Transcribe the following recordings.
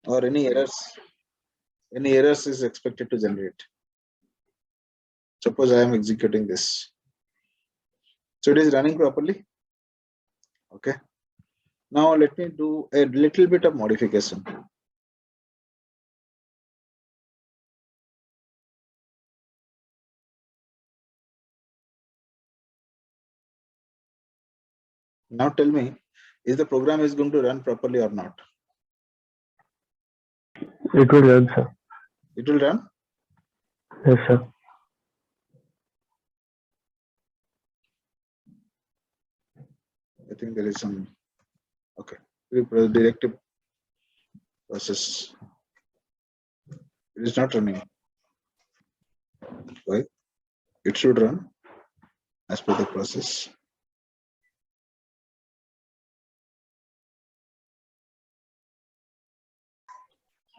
or any errors is expected to generate. Suppose I am executing this. So it is running properly. Okay. Now let me do a little bit of modification. Now tell me, is the program is going to run properly or not? It will run, sir. It will run? Yes, sir. I think there is some, okay, directive process. It is not running. Why? It should run as per the process.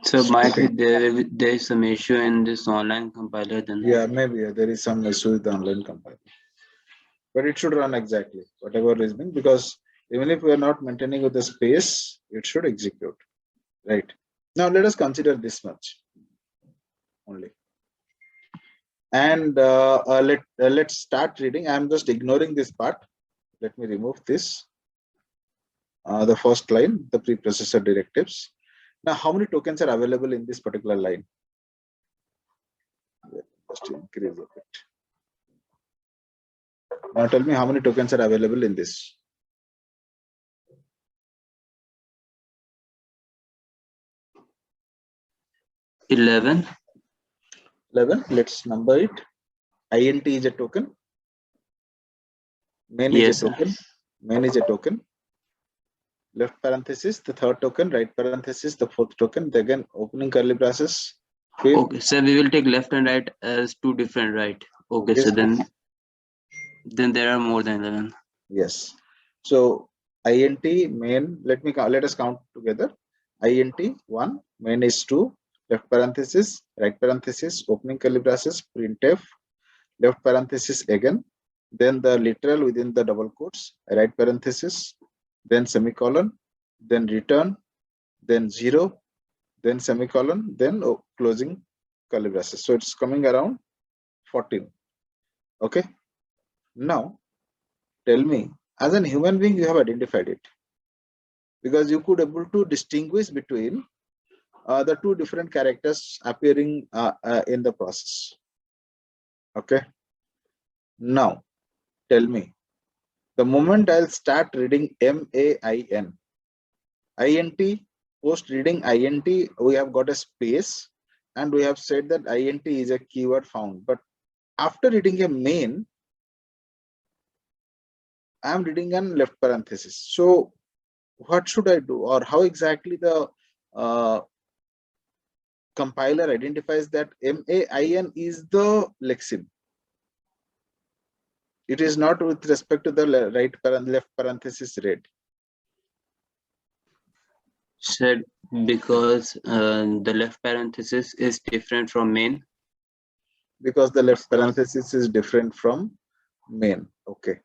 So might be there is some issue in this online compiler then. Yeah, maybe there is some issue with the online compiler. But it should run exactly whatever is being, because even if we are not maintaining with the space, it should execute. Right. Now let us consider this much only. And let's start reading. I'm just ignoring this part. Let me remove this. The first line, the preprocessor directives. Now, how many tokens are available in this particular line? Just increase a bit. Now tell me how many tokens are available in this. $11. 11. Let's number it. INT is a token. Main Yes, is a token. Main is a token. Left parenthesis, the third token. Right parenthesis, the fourth token. Then again, opening curly braces. Fifth. Okay, so we will take left and right as two different, right? Okay, Yes. so then there are more than 11. Yes. So INT main. Let us count together. INT 1, main is 2. Left parenthesis, right parenthesis, opening curly braces, printf. Left parenthesis again. Then the literal within the double quotes, right parenthesis, then semicolon, then return, then 0, then semicolon, then closing curly braces. So it's coming around 14. Okay. Now tell me, as a human being, you have identified it, because you could able to distinguish between the two different characters appearing in the process. Okay. Now tell me, the moment I'll start reading MAIN, INT, post reading INT, we have got a space and we have said that INT is a keyword found. But after reading a main, I am reading an left parenthesis. So what should I do, or how exactly the compiler identifies that MAIN is the lexeme? It is not with respect to the left parenthesis read. Said because the left parenthesis is different from main. Because the left parenthesis is different from main. Okay.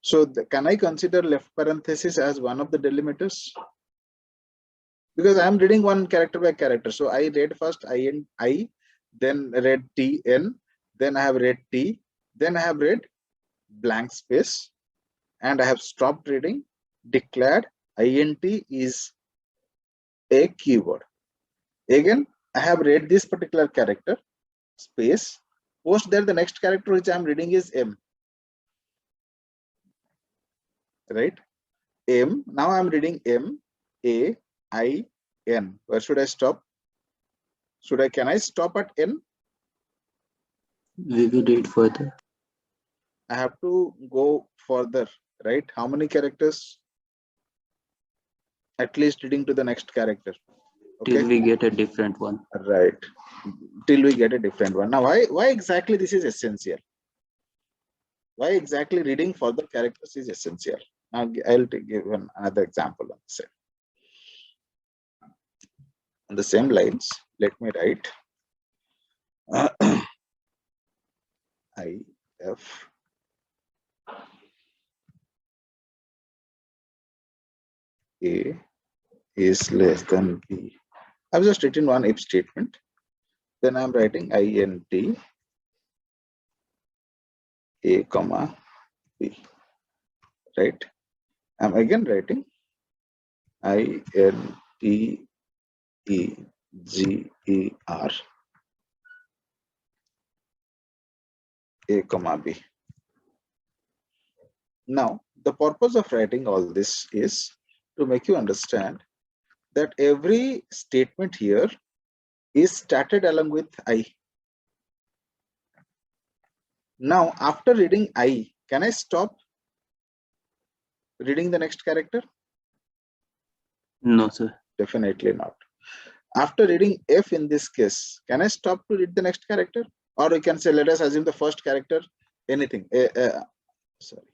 So can I consider left parenthesis as one of the delimiters? Because I am reading one character by character. So I read first I, then read TN, then I have read T, then I have read blank space, and I have stopped reading, declared INT is a keyword. Again, I have read this particular character, space, post there the next character which I am reading is M. Right? M. Now I am reading M, A, I, N. Where should I stop? Can I stop at N? We will read further. I have to go further, right? How many characters? At least reading to the next character. Okay. Till we get a different one. Right. Till we get a different one. Now, why exactly this is essential? Why exactly reading further characters is essential? Now, I'll give another example on the same. On the same lines, let me write IF A is less than B. I've just written one if statement. Then I'm writing int a comma b. Right. I'm again writing int eger a comma b. Now, the purpose of writing all this is to make you understand that every statement here is started along with I. Now, after reading I, can I stop reading the next character? No, sir. Definitely not. After reading F in this case, can I stop to read the next character? Or we can say, let us assume the first character, anything. Sorry.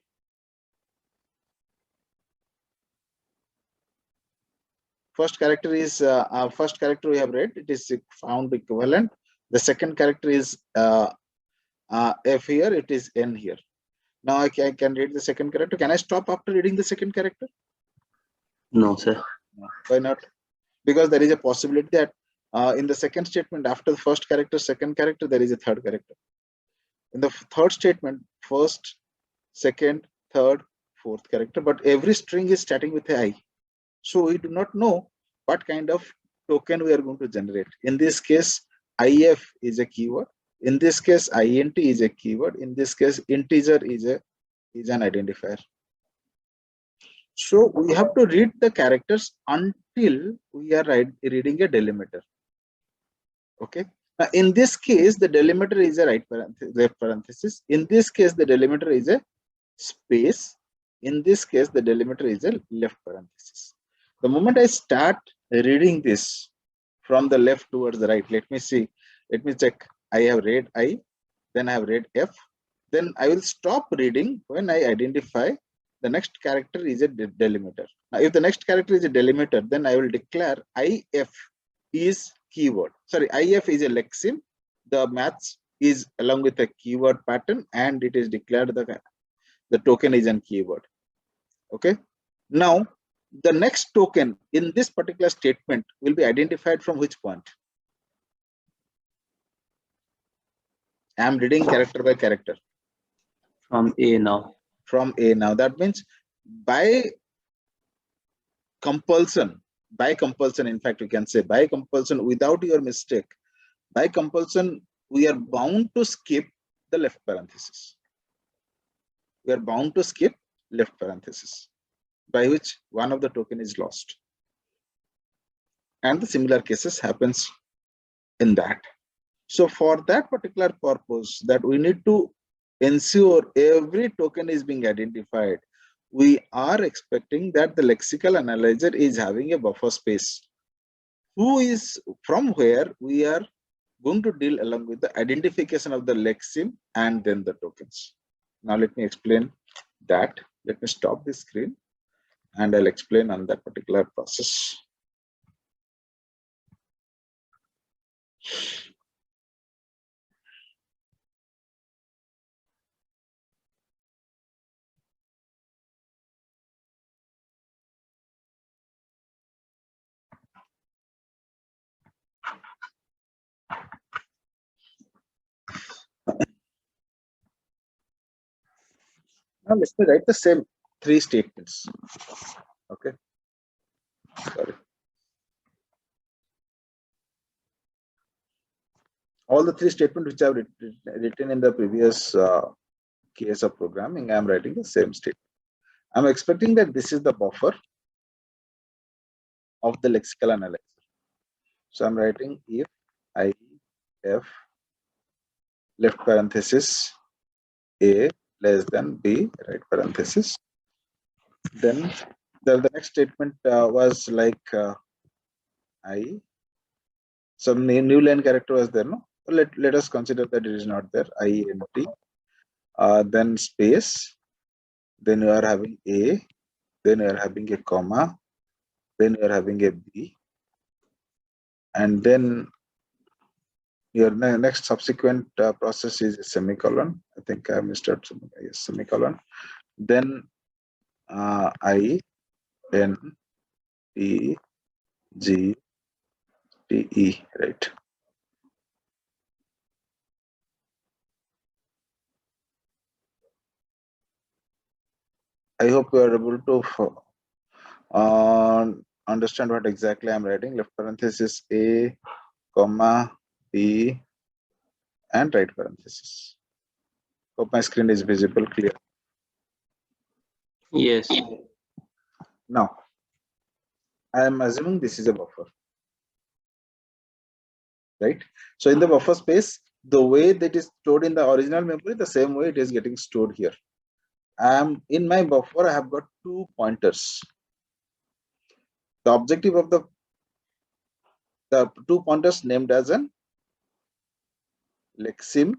First character is first character we have read. It is found equivalent. The second character is F here. It is N here. Now I can read the second character. Can I stop after reading the second character? No, sir. No. Why not? Because there is a possibility that in the second statement, after the first character, second character, there is a third character. In the third statement, first, second, third, fourth character, but every string is starting with a I. So we do not know what kind of token we are going to generate. In this case, IF is a keyword. In this case, INT is a keyword. In this case, integer is an identifier. So we have to read the characters until we are reading a delimiter. Okay. Now in this case, the delimiter is a left parenthesis. In this case, the delimiter is a space. In this case, the delimiter is a left parenthesis. The moment I start reading this from the left towards the right, let me see. Let me check. I have read I, then I have read F. Then I will stop reading when I identify the next character is a delimiter. Now, if the next character is a delimiter, then I will declare IF is keyword. Sorry, IF is a lexeme. The match is along with a keyword pattern, and it is declared the token is an keyword. Okay. Now, the next token in this particular statement will be identified from which point? I am reading character by character. From A now. From A now. That means by compulsion, in fact, we can say by compulsion, without your mistake, by compulsion, we are bound to skip the left parenthesis. We are bound to skip left parenthesis, by which one of the token is lost. And the similar cases happens in that. So for that particular purpose, that we need to ensure every token is being identified, we are expecting that the lexical analyzer is having a buffer space. Who is from where we are going to deal along with the identification of the lexeme and then the tokens. Now let me explain that. Let me stop the screen and I'll explain on that particular process. Now let me write the same three statements. Okay. Sorry. All the three statements which I have written in the previous case of programming, I am writing the same statement. I'm expecting that this is the buffer of the lexical analyzer. So I'm writing if IF left parenthesis A less than B right parenthesis. Then the next statement was like some new line character was there, no? Let us consider that it is not there. INT, then space, then you are having A, then you are having a comma, then you are having a B, and then your next subsequent process is a semicolon. I think I missed out semicolon. Then I N T G TE, right? I hope you are able to understand what exactly I'm writing. Left parenthesis A, comma, B, and right parenthesis. Hope my screen is visible, clear. Yes. Now, I am assuming this is a buffer, right? So in the buffer space, the way that is stored in the original memory, the same way it is getting stored here. In my buffer, I have got 2 pointers. The objective of the 2 pointers named as an lexim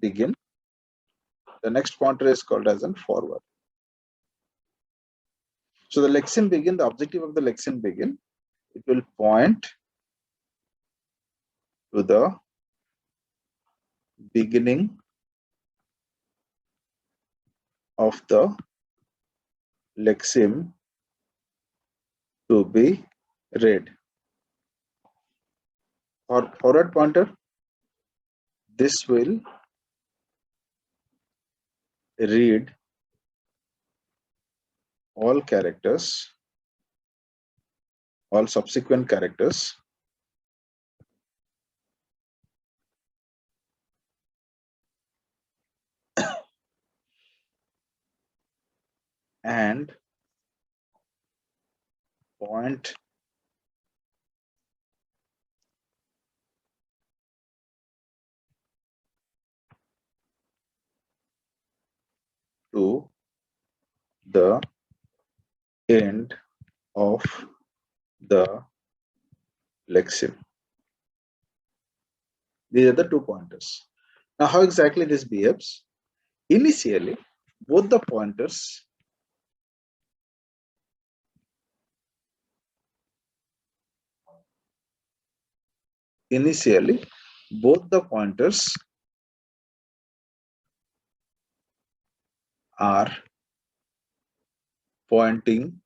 begin. The next pointer is called as an forward. So the lexim begin, the objective of the lexim begin, it will point to the beginning of the lexim to be read. For forward pointer, this will read all characters, all subsequent characters and point to the end of the lexim. These are the 2 pointers. Now, how exactly this behaves? Initially, both the pointers are pointing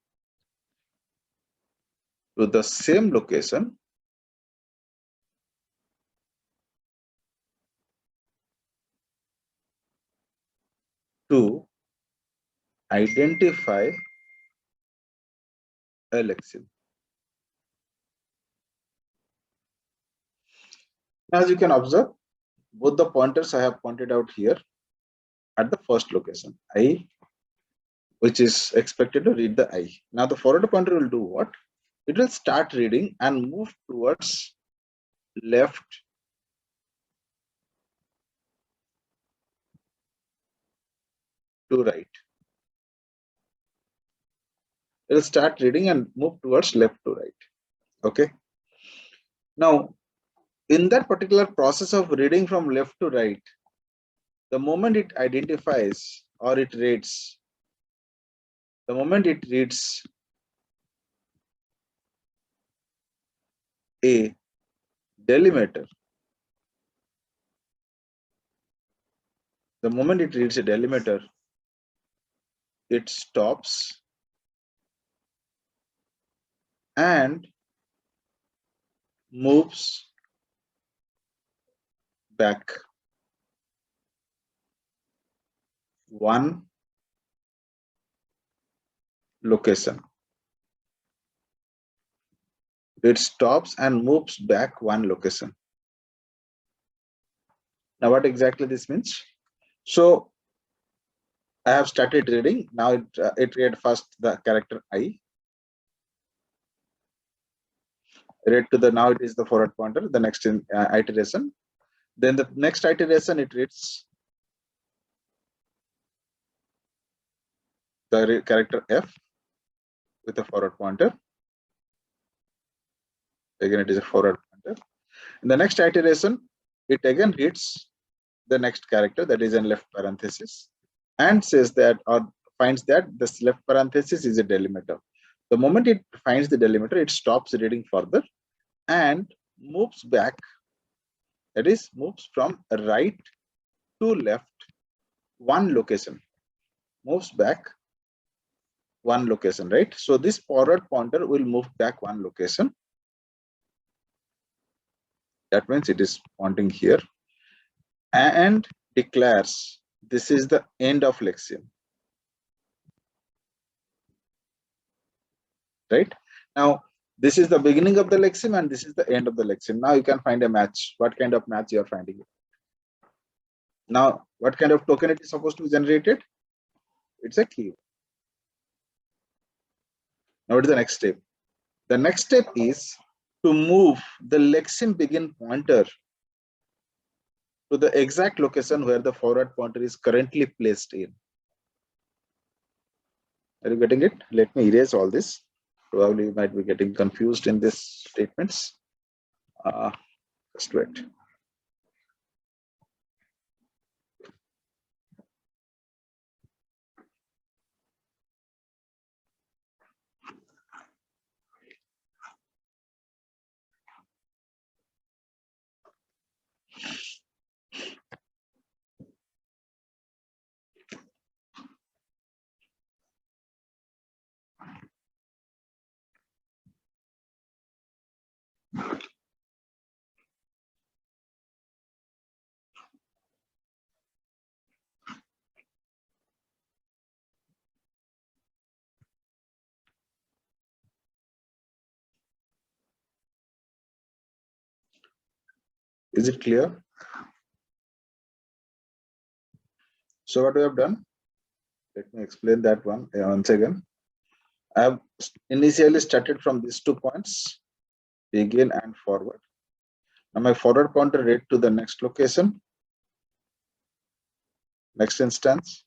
to the same location to identify a lexim. As you can observe, both the pointers I have pointed out here at the first location, I, which is expected to read the I. Now the forward pointer will do what? It will start reading and move towards left to right. It will start reading and move towards left to right. Okay. Now, in that particular process of reading from left to right, the moment it identifies or it reads, the moment it reads a delimiter, the moment it reads a delimiter, it stops and moves back one location. It stops and moves back one location. Now, what exactly this means? So, I have started reading. Now it read first the character I. Read to the, now it is the forward pointer. The next iteration. Then the next iteration it reads the character F with a forward pointer. Again, it is a forward pointer. In the next iteration, it again reads the next character, that is in left parenthesis, and says that, or finds that this left parenthesis is a delimiter. The moment it finds the delimiter, it stops reading further and moves back, that is moves from right to left one location. moves back one location, right? So this forward pointer will move back one location. That means it is pointing here and declares this is the end of lexeme, right? Now this is the beginning of the lexeme and this is the end of the lexeme. Now you can find a match. What kind of match you are finding? Now what kind of token it is supposed to be generated? It's a key. Now what is the next step? The next step is to move the lexeme begin pointer to the exact location where the forward pointer is currently placed in. Are you getting it? Let me erase all this. Probably you might be getting confused in these statements. Just wait. Is it clear? So what we have done, let me explain that one once again. I have initially started from these 2 points, begin and forward. Now my forward pointer read to the next location, next instance.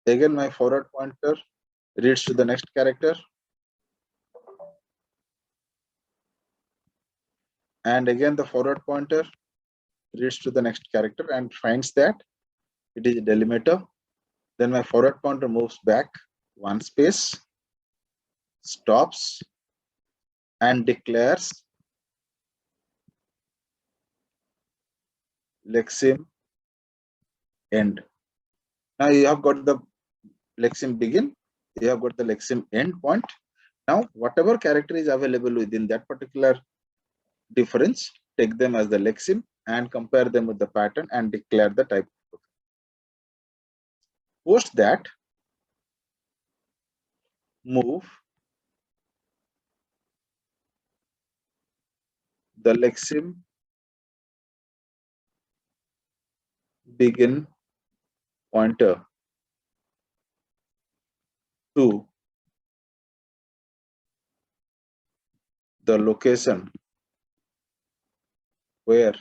Again my forward pointer reads to the next character. And again the forward pointer reads to the next character and finds that it is a delimiter. Then my forward pointer moves back one space, stops, and declares lexeme end. Now you have got the lexeme begin, you have got the lexeme end point. Now whatever character is available within that particular difference, take them as the lexeme and compare them with the pattern and declare the type. Post that, move the lexeme begin pointer to the location where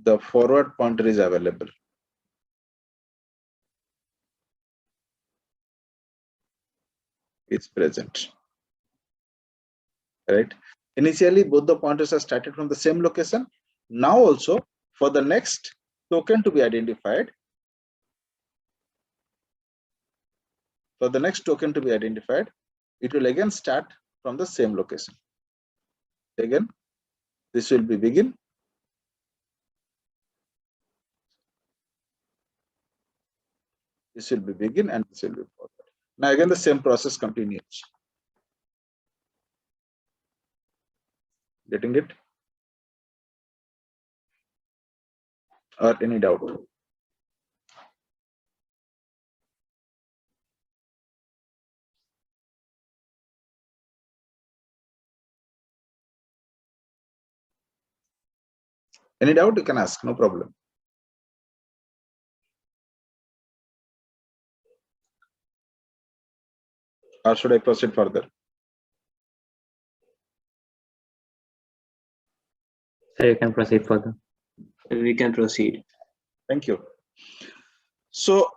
the forward pointer is available. It's present, right? Initially both the pointers are started from the same location. Now also for the next token to be identified, it will again start from the same location. Again, this will be begin, this will be begin, and this will be forward. Now again the same process continues. Getting it? Or any doubt? Any doubt you can ask, no problem. Or should I proceed further? So you can proceed further. We can proceed. Thank you. So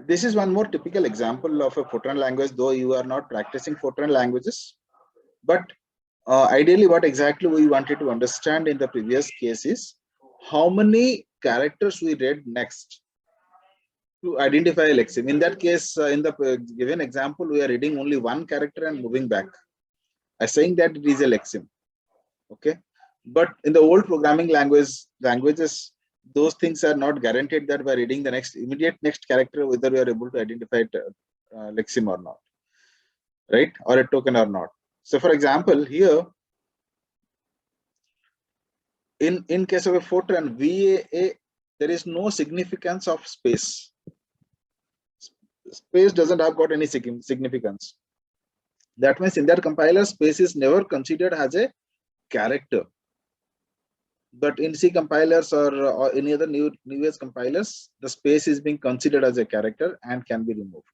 this is one more typical example of a Fortran language, though you are not practicing Fortran languages. But ideally what exactly we wanted to understand in the previous case is how many characters we read next to identify a lexeme. In that case, in the given example, we are reading only one character and moving back, saying that it is a lexeme. Okay, but in the old programming languages, those things are not guaranteed that by reading the immediate next character, whether we are able to identify it, lexeme or not, right? Or a token or not. So for example, here, in case of a Fortran VAA, there is no significance of space. Space doesn't have got any significance. That means in that compiler, space is never considered as a character. But in C compilers or any other newest compilers, the space is being considered as a character and can be removed.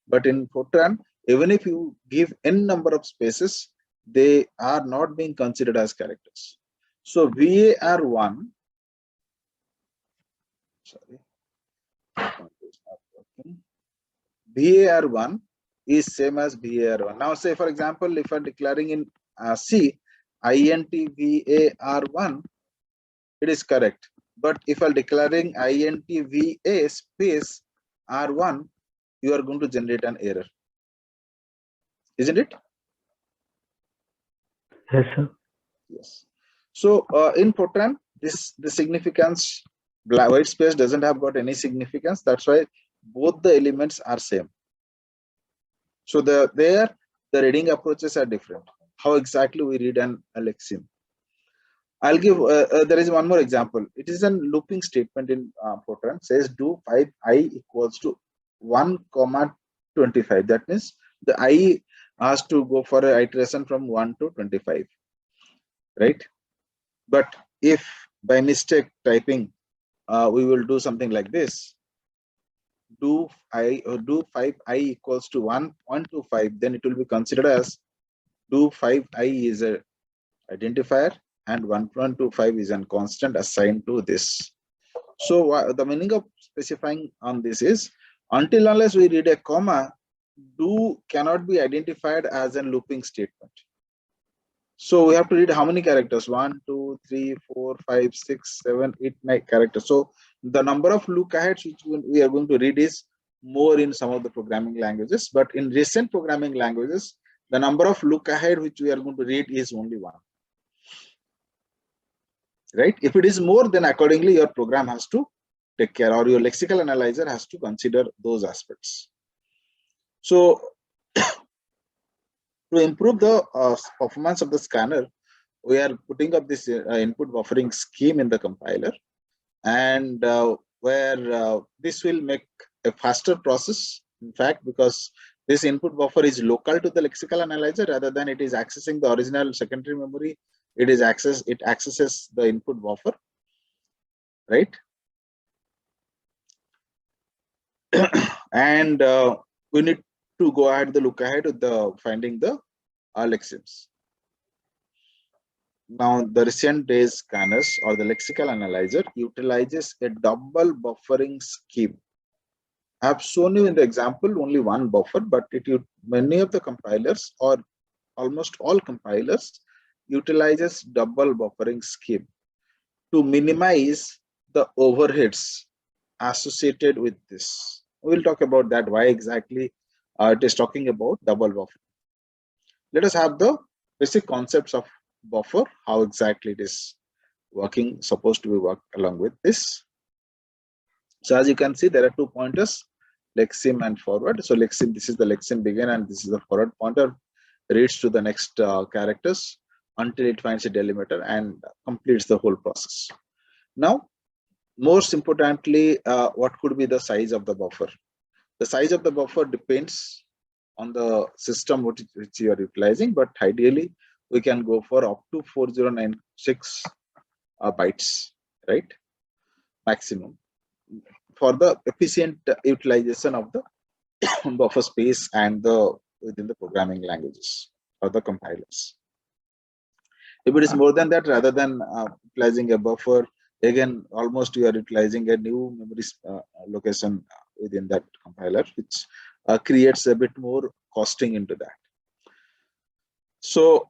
But in Fortran, even if you give n number of spaces, they are not being considered as characters. So VAR1, sorry, VAR1 is same as VAR1. Now say for example, if I'm declaring in C, int VAR1, it is correct. But if I'm declaring int VA space R1, you are going to generate an error. Isn't it? Yes, sir. Yes. So in Fortran, the significance, white space doesn't have got any significance. That's why both the elements are same. So the reading approaches are different. How exactly we read an lexeme? I'll give there is one more example. It is a looping statement in Fortran. Says do 5i equals to 1 comma 25. That means the I has to go for an iteration from 1 to 25, right? But if by mistake typing, we will do something like this. Do 5i equals to 1.25, then it will be considered as do 5i is a identifier and 1.25 is a constant assigned to this. So the meaning of specifying on this is until unless we read a comma, do cannot be identified as a looping statement. So we have to read how many characters? 1, 2, 3, 4, 5, 6, 7, 8, 9 characters. So the number of look aheads which we are going to read is more in some of the programming languages, but in recent programming languages, the number of look ahead which we are going to read is only 1. Right? If it is more, then accordingly your program has to take care, or your lexical analyzer has to consider those aspects. So to improve the performance of the scanner, we are putting up this input buffering scheme in the compiler, and where this will make a faster process, in fact, because this input buffer is local to the lexical analyzer rather than it is accessing the original secondary memory. It accesses the input buffer, right? And we need to go ahead, look ahead with the finding the lexemes. Now, the recent days scanners or the lexical analyzer utilizes a double buffering scheme. I have shown you in the example only one buffer, but many of the compilers or almost all compilers utilizes double buffering scheme to minimize the overheads associated with this. We'll talk about that, why exactly it is talking about double buffer. Let us have the basic concepts of buffer, how exactly it is supposed to be work along with this. So as you can see, there are 2 pointers, lexeme and forward. So lexeme, this is the lexeme begin and this is the forward pointer, reads to the next characters until it finds a delimiter and completes the whole process. Now, most importantly, what could be the size of the buffer? The size of the buffer depends on the system which you are utilizing, but ideally we can go for up to 4096 bytes, right? Maximum for the efficient utilization of the buffer space and within the programming languages or the compilers. If it is more than that, rather than utilizing a buffer, again, almost you are utilizing a new memory location within that compiler, which creates a bit more costing into that. So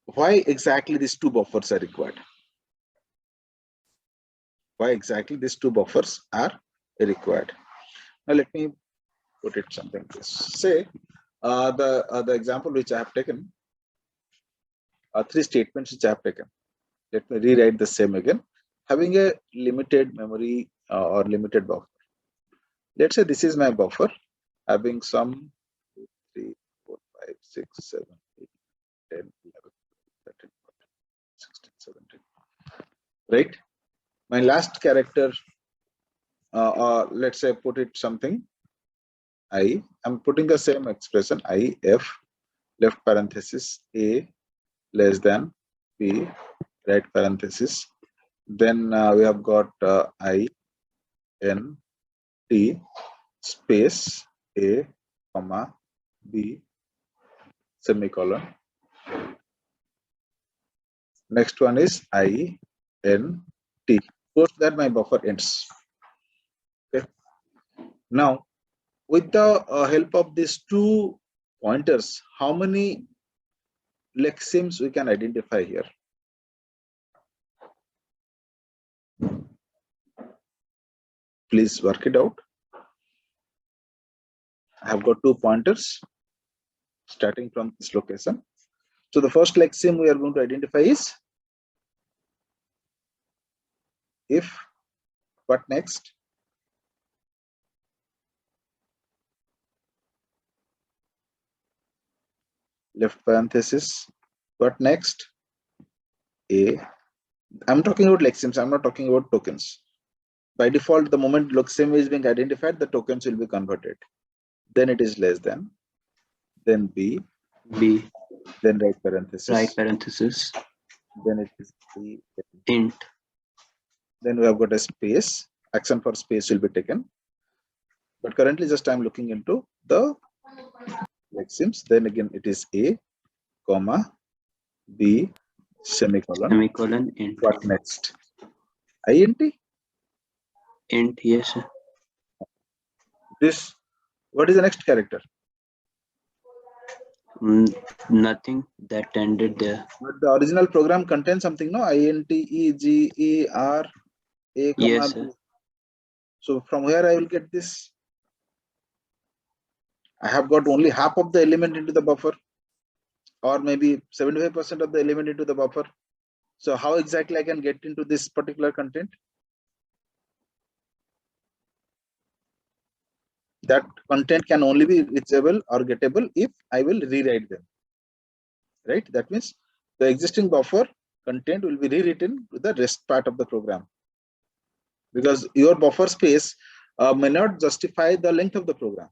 why exactly these 2 buffers are required? Why exactly these 2 buffers are required? Now let me put it something like this. Say the example which I have taken, 3 statements which I have taken. Let me rewrite the same again. Having a limited memory or limited buffer. Let's say this is my buffer having some 2, 3, 4, 5, 6, 7, 8, 10, 11, 13, 14, 16, 17. Right? My last character, or let's say put it something I'm putting the same expression if left parenthesis a less than b right parenthesis. Then we have got I n t space a comma b semicolon. Next one is I n t. Post that my buffer ends. Okay. Now with the help of these two pointers, how many lexemes we can identify here? Please work it out. I have got two pointers starting from this location. So the first lexeme we are going to identify is if, what next? Left parenthesis, what next? A. I'm talking about lexemes, I'm not talking about tokens. By default, the moment lexeme is being identified, the tokens will be converted. Then it is less than, then B, then right parenthesis, then it is B, int. Then we have got a space, action for space will be taken. But currently just I'm looking into the lexemes, then again it is A, comma, B, semicolon, int. What next? INT? Int, yes, sir. This, what is the next character? Nothing, that ended there. But the original program contains something, no? INT, E, G, E, R, A, comma, Yes, B. sir. So from where I will get this? I have got only half of the element into the buffer, or maybe 75% of the element into the buffer. So how exactly I can get into this particular content? That content can only be reachable or gettable if I will rewrite them. Right? That means the existing buffer content will be rewritten to the rest part of the program. Because your buffer space may not justify the length of the program.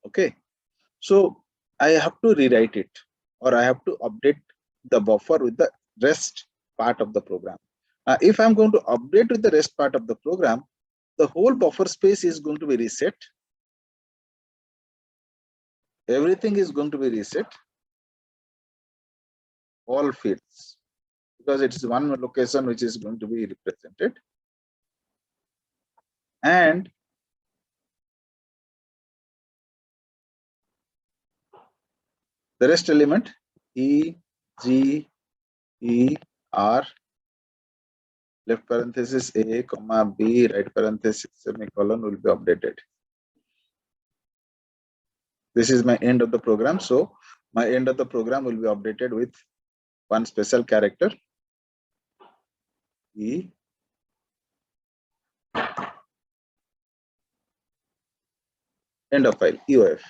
Okay. So I have to rewrite it, or I have to update the buffer with the rest part of the program. If I'm going to update with the rest part of the program, the whole buffer space is going to be reset. Everything is going to be reset. All fields, because it is one location which is going to be represented. And the rest element E, G, E, R, left parenthesis A, comma B, right parenthesis semicolon will be updated. This is my end of the program. So my end of the program will be updated with one special character E. End of file EOF.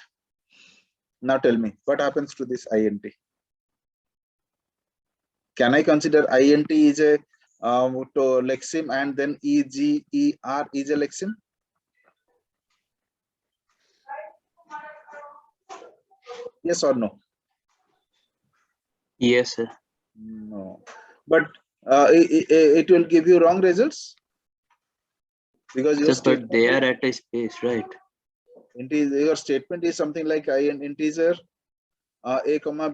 Now tell me what happens to this INT. Can I consider INT is a to lexeme and then EGER is a lexeme? Yes or no? Yes, sir. No. But it will give you wrong results because your Sir, but they are at a space, right? your statement is something like an integer A comma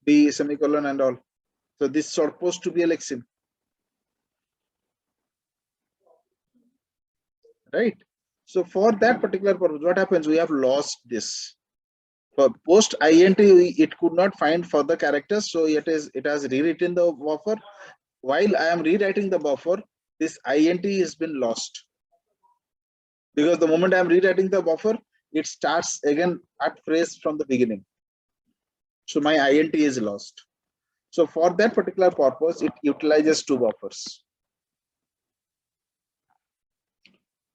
B semicolon and all. So this is supposed to be a lexeme, right? So for that particular purpose, what happens? We have lost this. For post INT, it could not find further characters, so it has rewritten the buffer. While I am rewriting the buffer, this INT has been lost. Because the moment I am rewriting the buffer, it starts again at phrase from the beginning. So my INT is lost. So for that particular purpose, it utilizes two buffers,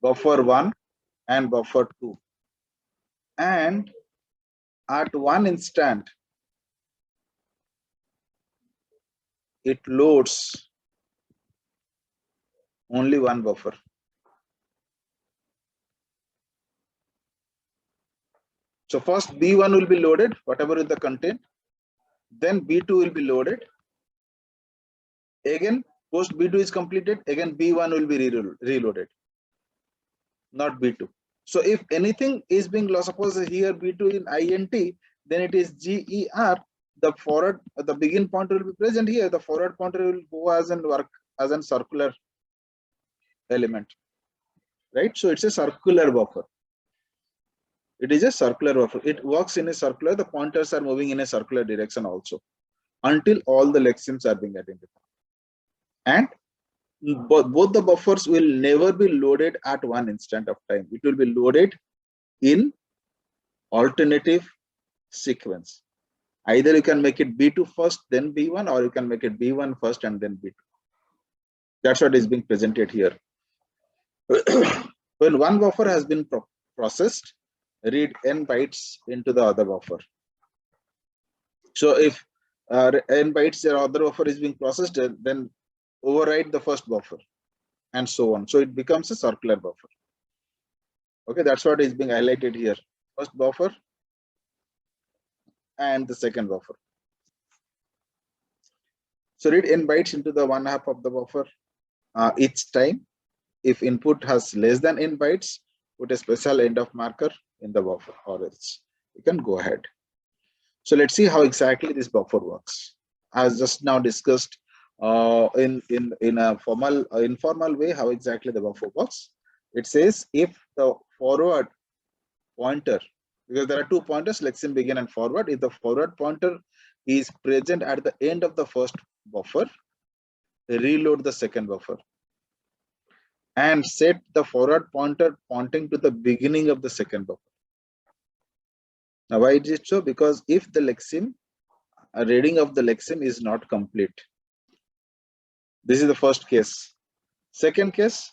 buffer 1 and buffer 2. And at one instant, it loads only one buffer. So first B1 will be loaded, whatever is the content. Then B2 will be loaded. Again, post B2 is completed, again B1 will be reloaded, not B2. So if anything is being lost, suppose here B2 in INT, then it is GER, the forward, the begin pointer will be present here, the forward pointer will go as and work as a circular element, right? So it's a circular buffer. It is a circular buffer. It works in a circular, the pointers are moving in a circular direction also, until all the lexemes are being identified. And both the buffers will never be loaded at one instant of time. It will be loaded in alternative sequence. Either you can make it B2 first, then B1, or you can make it B1 first and then B2. That's what is being presented here. When one buffer has been processed, read n bytes into the other buffer. So if n bytes the other buffer is being processed, then override the first buffer, and so on. So it becomes a circular buffer. Okay, that's what is being highlighted here. First buffer and the second buffer. So read n bytes into the one half of the buffer each time. If input has less than n bytes, put a special end of marker in the buffer, or else you can go ahead. So let's see how exactly this buffer works. As just now discussed in a formal informal way, how exactly the buffer works. It says if the forward pointer, because there are two pointers, lexeme begin and forward, if the forward pointer is present at the end of the first buffer, reload the second buffer and set the forward pointer pointing to the beginning of the second buffer. Now why is it so? Because if the lexeme, a reading of the lexeme is not complete, this is the first case. Second case,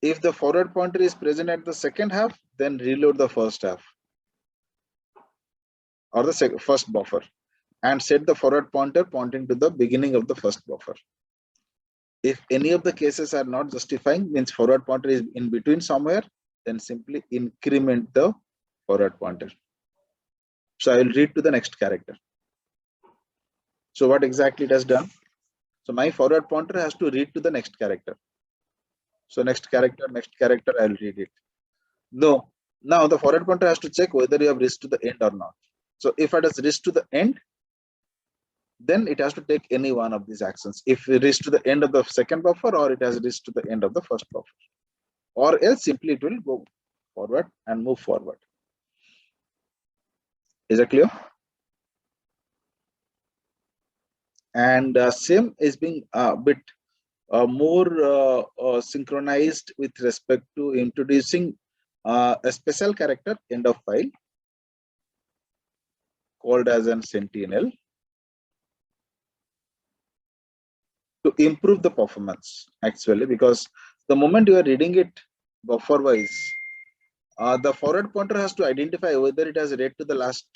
if the forward pointer is present at the second half, then reload the first half or the first buffer and set the forward pointer pointing to the beginning of the first buffer. If any of the cases are not justifying, means forward pointer is in between somewhere, then simply increment the forward pointer. So I will read to the next character. So what exactly it has done? So my forward pointer has to read to the next character. So next character, I will read it. No, now the forward pointer has to check whether you have reached to the end or not. So if it has reached to the end, then it has to take any one of these actions. If it reaches to the end of the second buffer, or it has reached to the end of the first buffer, or else simply it will go forward and move forward. Is that clear? And same is being a bit more synchronized with respect to introducing a special character end of file called as an sentinel to improve the performance actually, because the moment you are reading it buffer wise, the forward pointer has to identify whether it has read to the last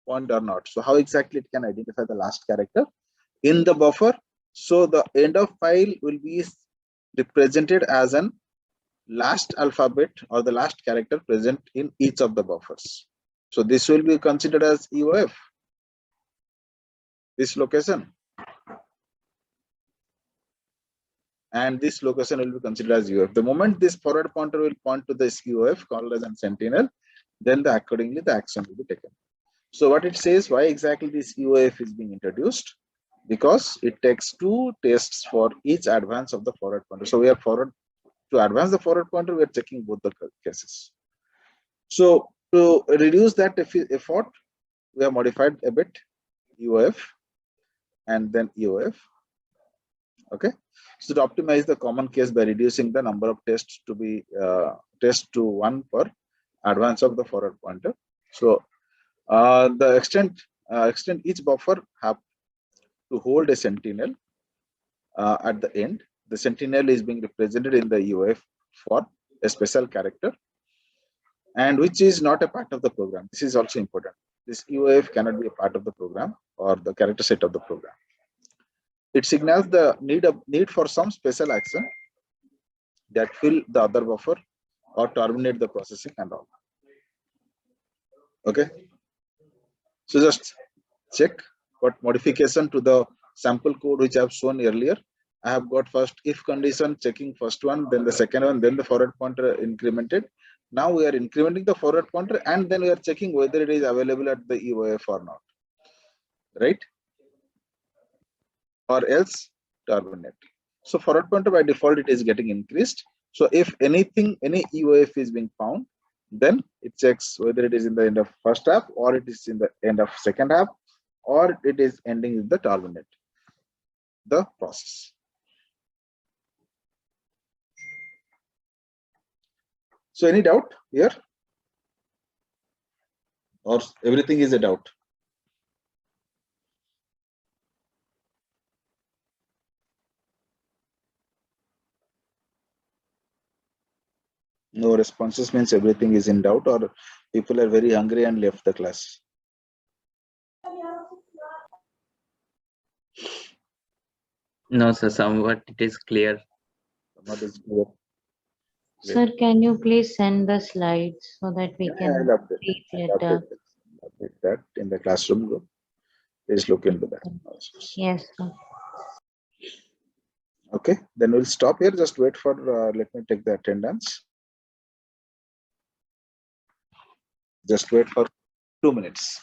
point or not. So how exactly it can identify the last character in the buffer? So the end of file will be represented as an last alphabet or the last character present in each of the buffers. So this will be considered as EOF, this location, and this location will be considered as EOF. The moment this forward pointer will point to this EOF called as a sentinel, then accordingly the action will be taken. So what it says, why exactly this EOF is being introduced? Because it takes two tests for each advance of the forward pointer. So we are forward to advance the forward pointer, we are checking both the cases. So to reduce that effort, we have modified a bit EOF and then EOF. Okay, so to optimize the common case by reducing the number of tests to be test to one per advance of the forward pointer. So the extent each buffer have to hold a sentinel at the end. The sentinel is being represented in the EOF for a special character, and which is not a part of the program. This is also important. This EOF cannot be a part of the program or the character set of the program. It signals the need for some special action that fill the other buffer or terminate the processing and all. Okay. So just check what modification to the sample code which I have shown earlier. I have got first if condition checking first one, then the second one, then the forward pointer incremented. Now we are incrementing the forward pointer and then we are checking whether it is available at the EOF or not, right? Or else terminate. So forward pointer by default it is getting increased. So if anything, any EOF is being found, then it checks whether it is in the end of first half or it is in the end of second half or it is ending with the terminate the process. So any doubt here? Or everything is a doubt? No responses means everything is in doubt or people are very hungry and left the class. No, sir, somewhat it is clear. What is clear? Sir, can you please send the slides so that we Yeah, can I'll update, read I'll later? update that in the classroom group. Please look into that. Yes, sir. Okay, then we'll stop here. Just wait for, let me take the attendance. Just wait for 2 minutes.